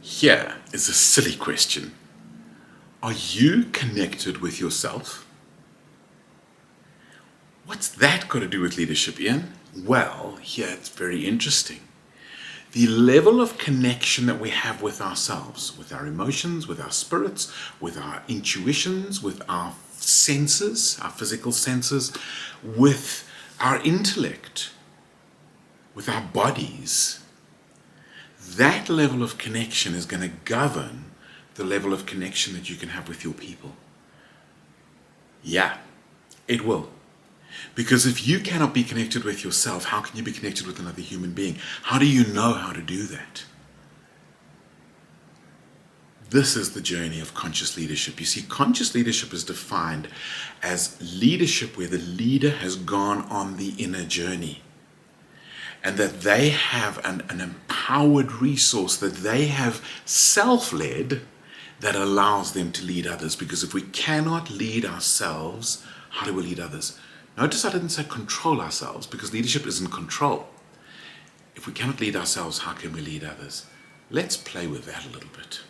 Here is a silly question. Are you connected with yourself? What's that got to do with leadership, Ian? Well, here it's very interesting. The level of connection that we have with ourselves, with our emotions, with our spirits, with our intuitions, with our senses, our physical senses, with our intellect, with our bodies, that level of connection is going to govern the level of connection that you can have with your people. Yeah, it will. Because if you cannot be connected with yourself, how can you be connected with another human being? How do you know how to do that? This is the journey of conscious leadership. You see, conscious leadership is defined as leadership where the leader has gone on the inner journey, and that they have an empowered resource that they have self-led that allows them to lead others. Because if we cannot lead ourselves, how do we lead others? Notice I didn't say control ourselves, because leadership isn't control. If we cannot lead ourselves, how can we lead others? Let's play with that a little bit.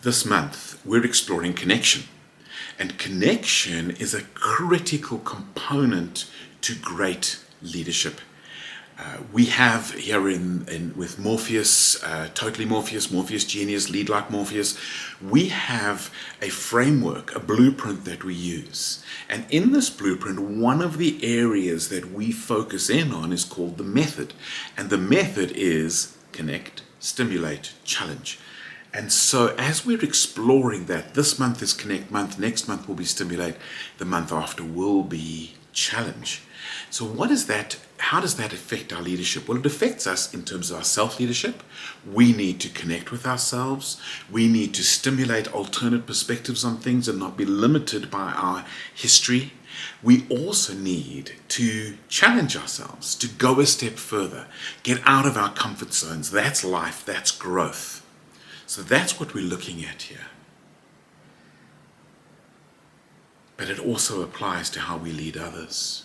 This month, we're exploring connection. And connection is a critical component to great leadership. We have here with Morpheus, Totally Morpheus, Morpheus Genius, Lead Like Morpheus, we have a framework, a blueprint that we use. And in this blueprint, one of the areas that we focus in on is called the method. And the method is connect, stimulate, challenge. And so as we're exploring that, this month is Connect month, next month will be Stimulate, the month after will be Challenge. So what is that? How does that affect our leadership? Well, it affects us in terms of our self-leadership. We need to connect with ourselves. We need to stimulate alternate perspectives on things and not be limited by our history. We also need to challenge ourselves, to go a step further, get out of our comfort zones. That's life, that's growth. So that's what we're looking at here. But it also applies to how we lead others.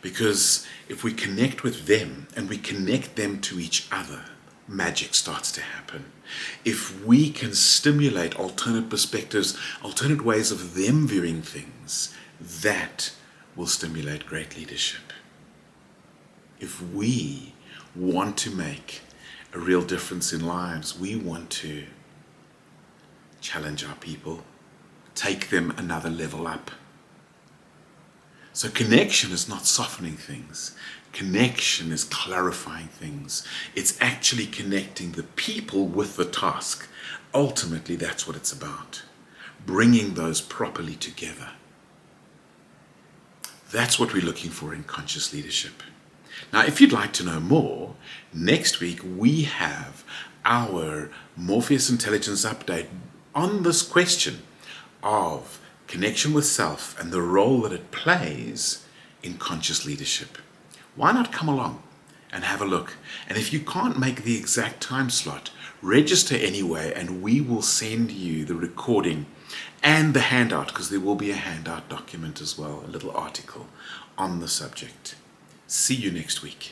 Because if we connect with them and we connect them to each other, magic starts to happen. If we can stimulate alternate perspectives, alternate ways of them viewing things, that will stimulate great leadership. If we want to make a real difference in lives, we want to challenge our people, take them another level up. So connection is not softening things. Connection is clarifying things. It's actually connecting the people with the task. Ultimately, that's what it's about. Bringing those properly together. That's what we're looking for in conscious leadership. Now, if you'd like to know more, next week we have our Morpheus Intelligence Update on this question of connection with self and the role that it plays in conscious leadership. Why not come along and have a look? And if you can't make the exact time slot, register anyway, and we will send you the recording and the handout, because there will be a handout document as well, a little article on the subject. See you next week.